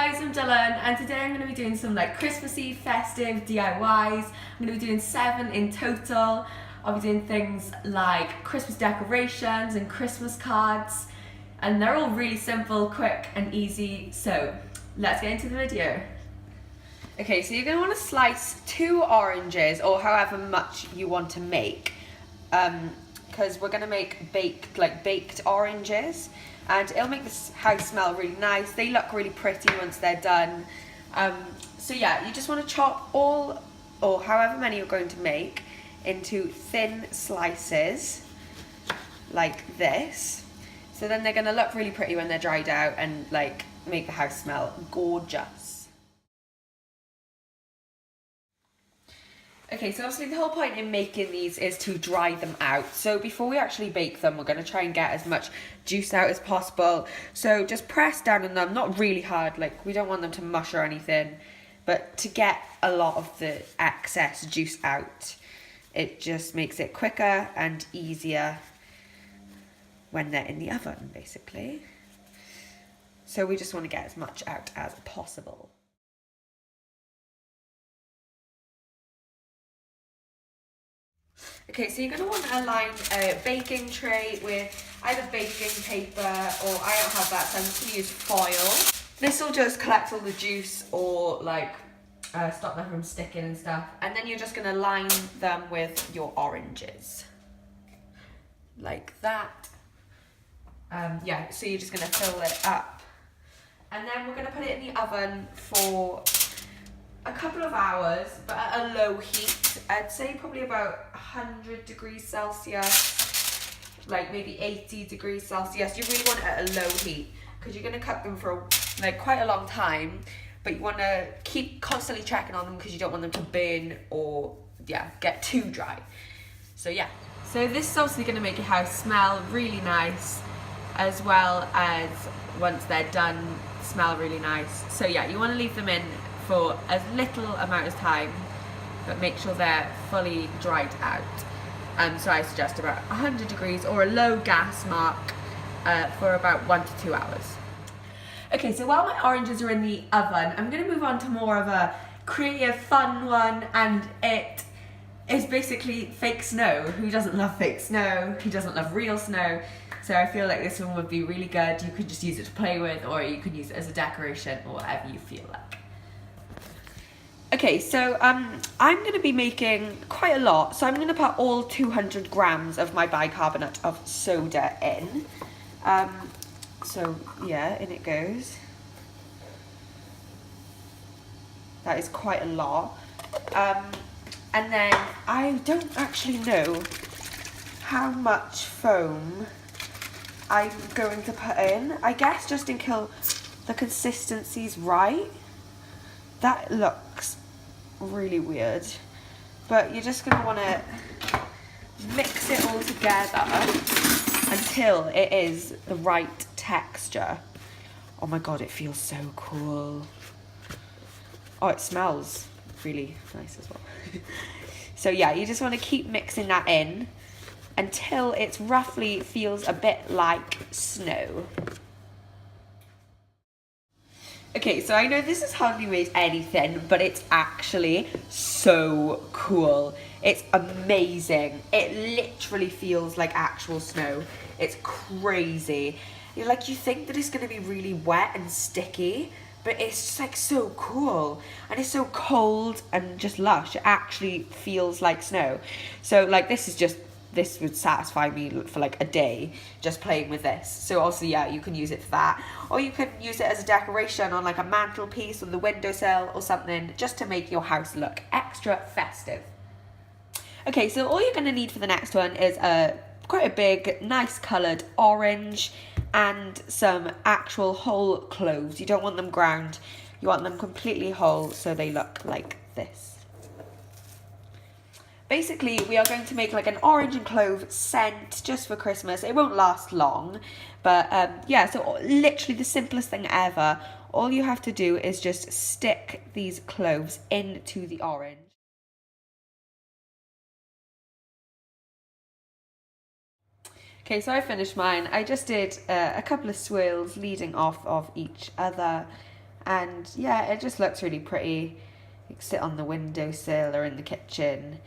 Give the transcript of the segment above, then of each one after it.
guys, I'm Dylan and today I'm going to be doing some like Christmassy festive DIYs. I'm going to be doing 7 in total. I'll be doing things like Christmas decorations and Christmas cards, and they're all really simple, quick and easy, so let's get into the video. Okay, so you're going to want to slice 2 oranges or however much you want to make, because we're going to make baked oranges. And it'll make this house smell really nice. They look really pretty once they're done. So yeah, you just want to chop all, or however many you're going to make, into thin slices, like this. So then they're going to look really pretty when they're dried out and like make the house smell gorgeous. Okay, so obviously the whole point in making these is to dry them out. So before we actually bake them, we're going to try and get as much juice out as possible. So just press down on them, not really hard, like we don't want them to mush or anything, but to get a lot of the excess juice out. It just makes it quicker and easier when they're in the oven, basically. So we just want to get as much out as possible. Okay, so you're going to want to align a baking tray with either baking paper, or I don't have that, so I'm just going to use foil. This will just collect all the juice or like stop them from sticking and stuff. And then you're just going to line them with your oranges. Like that. Yeah, so you're just going to fill it up. And then we're going to put it in the oven for a couple of hours, but at a low heat. I'd say probably about 100 degrees Celsius, like maybe 80 degrees Celsius. You really want it at a low heat because you're going to cook them for like quite a long time, but you want to keep constantly checking on them because you don't want them to burn or get too dry. So yeah. So this is obviously going to make your house smell really nice, as well as once they're done, smell really nice. So yeah, you want to leave them in for as little amount of time, but make sure they're fully dried out. So I suggest about 100 degrees or a low gas mark for about 1 to 2 hours. Okay, so while my oranges are in the oven, I'm going to move on to more of a creative, fun one, and it is basically fake snow. Who doesn't love fake snow? Who doesn't love real snow? So I feel like this one would be really good. You could just use it to play with, or you could use it as a decoration, or whatever you feel like. Okay, so I'm going to be making quite a lot, so I'm going to put all 200 grams of my bicarbonate of soda in. So yeah, in it goes. That is quite a lot. And then I don't actually know how much foam I'm going to put in. I guess just until the consistency's right. That looks really weird, but you're just going to want to mix it all together until it is the right texture. Oh my god, it feels so cool. Oh, it smells really nice as well. So yeah, you just want to keep mixing that in until it roughly feels a bit like snow. Okay, so I know this is hardly weighs anything, but it's actually so cool. It's amazing. It literally feels like actual snow. It's crazy. You think that it's going to be really wet and sticky, but it's just like so cool. And it's so cold and just lush. It actually feels like snow. So like this would satisfy me for like a day just playing with this. So also yeah, you can use it for that, or you can use it as a decoration on like a mantelpiece on the windowsill or something, just to make your house look extra festive. Okay, so all you're going to need for the next one is quite a big, nice coloured orange and some actual whole cloves. You don't want them ground, you want them completely whole, so they look like this. Basically, we are going to make like an orange and clove scent just for Christmas. It won't last long, but yeah, so literally the simplest thing ever. All you have to do is just stick these cloves into the orange. Okay, so I finished mine. I just did a couple of swirls leading off of each other, And yeah, it just looks really pretty. You can sit on the windowsill or in the kitchen,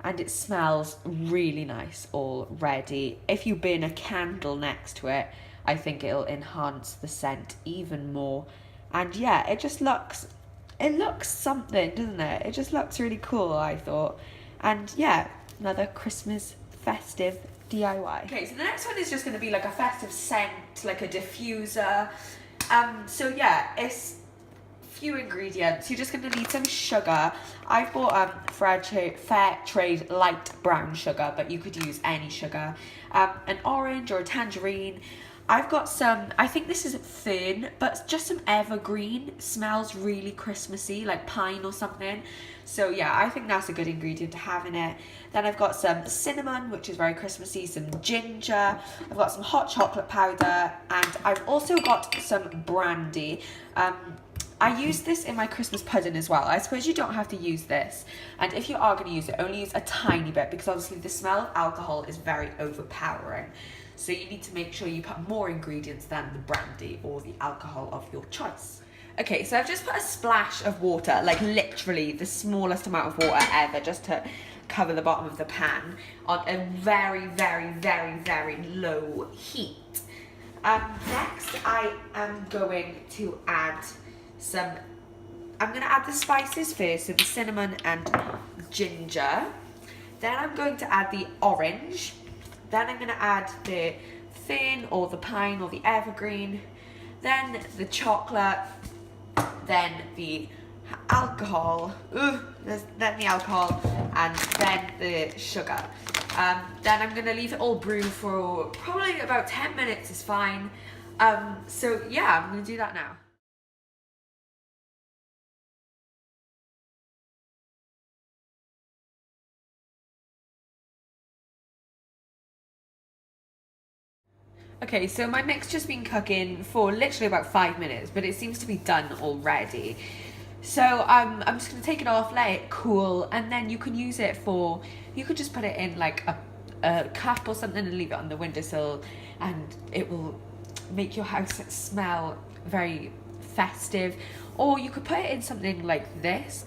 and it smells really nice already. If you burn a candle next to it, I think it'll enhance the scent even more. And yeah, it looks something, doesn't it? It just looks really cool, I thought. And yeah, another Christmas festive DIY. Okay, so the next one is just going to be like a festive scent, like a diffuser. So yeah, it's few ingredients. You're just going to need some sugar. I've bought fair trade light brown sugar, but you could use any sugar. An orange or a tangerine. I've got some, I think this is fern, but just some evergreen. Smells really Christmassy, like pine or something. So yeah, I think that's a good ingredient to have in it. Then I've got some cinnamon, which is very Christmassy, some ginger. I've got some hot chocolate powder, and I've also got some brandy. I use this in my Christmas pudding as well. I suppose you don't have to use this. And if you are going to use it, only use a tiny bit, because obviously the smell of alcohol is very overpowering. So you need to make sure you put more ingredients than the brandy or the alcohol of your choice. Okay, so I've just put a splash of water, like literally the smallest amount of water ever, just to cover the bottom of the pan, on a very, very, very, very low heat. Next, I am going to add I'm going to add the spices first, so the cinnamon and ginger. Then I'm going to add the orange. Then I'm going to add the fern or the pine or the evergreen. Then the chocolate. Then the alcohol. Then the alcohol. And then the sugar. Then I'm going to leave it all brew for probably about 10 minutes is fine. So yeah, I'm going to do that now. Okay, so my mixture's been cooking for literally about 5 minutes, but it seems to be done already. So I'm just gonna take it off, let it cool, and then you can use it for, you could just put it in like a cup or something and leave it on the windowsill, and it will make your house smell very festive. Or you could put it in something like this.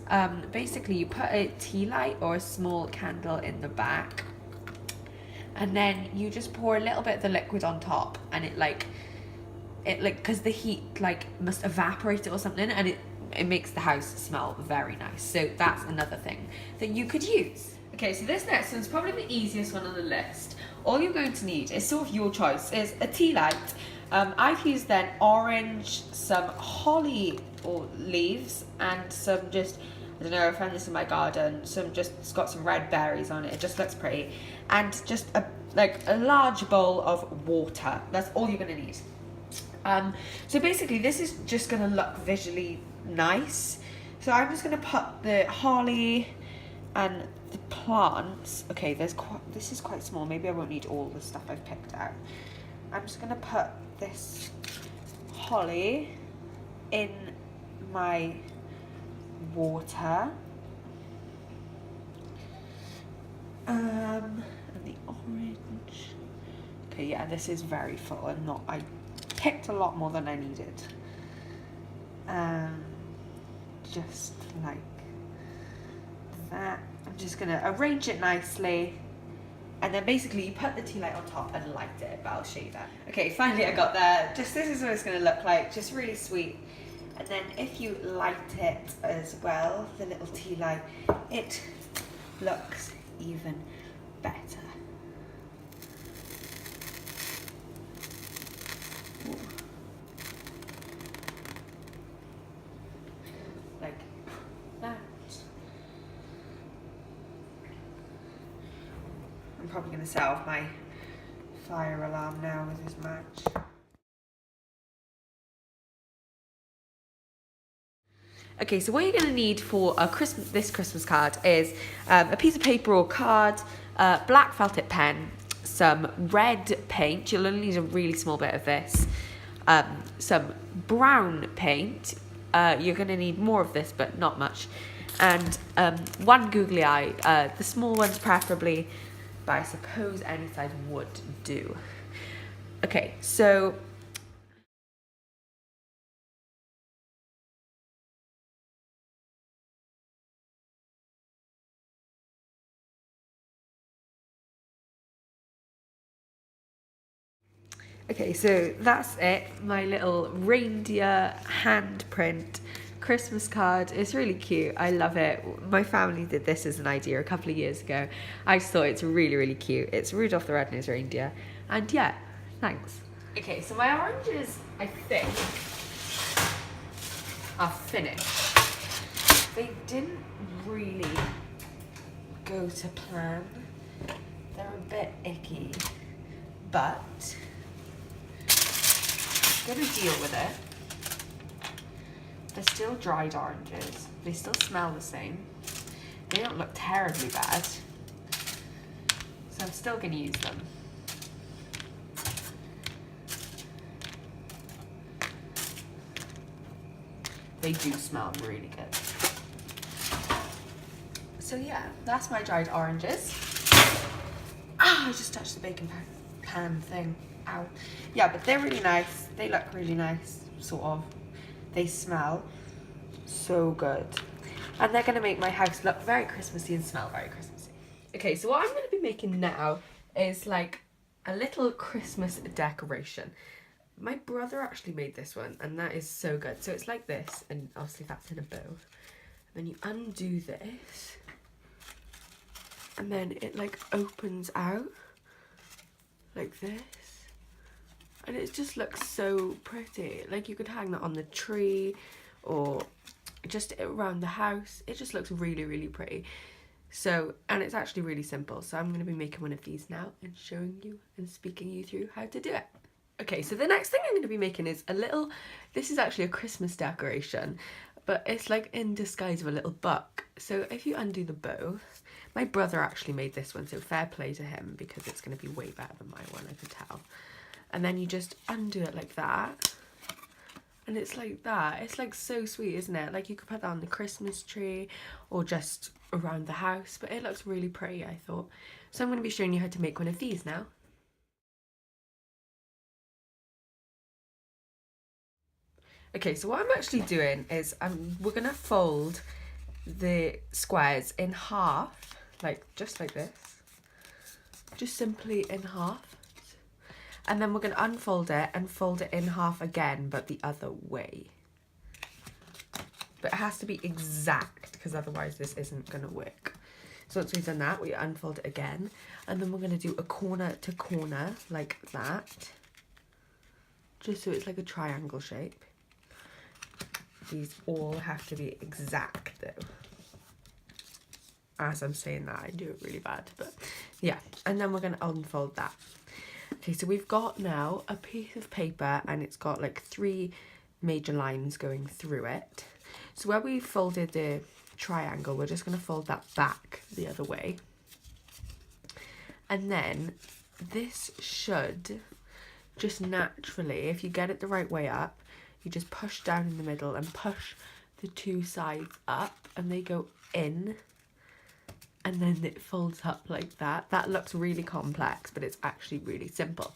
Basically you put a tea light or a small candle in the back, and then you just pour a little bit of the liquid on top, and it because the heat like must evaporate it or something, and it makes the house smell very nice. So that's another thing that you could use. Okay, so this next one's probably the easiest one on the list. All you're going to need is sort of your choice, is a tea light. I've used then orange, some holly or leaves, and some just, I don't know, I found this in my garden, it's got some red berries on it, it just looks pretty. And just a large bowl of water. That's all you're gonna need. So basically this is just gonna look visually nice. So I'm just gonna put the holly and the plants. Okay, this is quite small. Maybe I won't need all the stuff I've picked out. I'm just gonna put this holly in my water. And the orange. Okay, yeah, this is very full. I picked a lot more than I needed. Just like that. I'm just gonna arrange it nicely. And then basically you put the tea light on top and light it, but I'll show you that. Okay, finally I got there. This is what it's gonna look like, just really sweet. And then if you light it as well, the little tea light, it looks even better. Ooh. Like that. I'm probably going to set off my fire alarm now with this match. Okay, so what you're going to need for this Christmas card is a piece of paper or card, black felt tip pen, some red paint. You'll only need a really small bit of this. Some brown paint. You're going to need more of this, but not much. And one googly eye. The small ones preferably, but I suppose any size would do. Okay, so Okay, so that's it. My little reindeer handprint Christmas card. It's really cute. I love it. My family did this as an idea a couple of years ago. I just thought it's really, really cute. It's Rudolph the Red-Nosed Reindeer. And yeah, thanks. Okay, so my oranges, I think, are finished. They didn't really go to plan. They're a bit icky, but I'm gonna deal with it. They're still dried oranges. They still smell the same. They don't look terribly bad. So I'm still gonna use them. They do smell really good. So yeah, that's my dried oranges. Ah, I just touched the baking pan thing. Ow. Yeah, but they're really nice. They look really nice, sort of. They smell so good. And they're gonna make my house look very Christmassy and smell very Christmassy. Okay, so what I'm gonna be making now is like a little Christmas decoration. My brother actually made this one, and that is so good. So it's like this, and obviously that's in a bow. And then you undo this, and then it like opens out like this. And it just looks so pretty. Like you could hang that on the tree or just around the house. It just looks really, really pretty. So, and it's actually really simple. So I'm going to be making one of these now and showing you and speaking you through how to do it. Okay, so the next thing I'm going to be making is a little, this is actually a Christmas decoration, but it's like in disguise of a little buck. So if you undo the bow, my brother actually made this one, so fair play to him because it's going to be way better than my one, I can tell. And then you just undo it like that, and it's like that. It's like so sweet, isn't it? Like you could put that on the Christmas tree or just around the house, but it looks really pretty, I thought. So I'm going to be showing you how to make one of these now. Okay, so what I'm actually doing is we're gonna fold the squares in half, like just like this, just simply in half, and then we're gonna unfold it and fold it in half again, but the other way. But it has to be exact because otherwise this isn't gonna work. So once we've done that, we unfold it again, and then we're gonna do a corner to corner like that, just so it's like a triangle shape. These all have to be exact though. As I'm saying that, I do it really bad, but yeah. And then we're going to unfold that. Okay, so we've got now a piece of paper and it's got like 3 major lines going through it. So where we folded the triangle, we're just going to fold that back the other way. And then this should just naturally, if you get it the right way up, you just push down in the middle and push the 2 sides up and they go in, and then it folds up like that. That looks really complex, but it's actually really simple.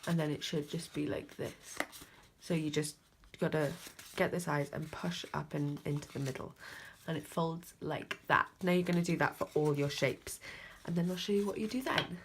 And then it should just be like this. So you just gotta get the sides and push up and into the middle, and it folds like that. Now you're gonna do that for all your shapes, and then I'll show you what you do then.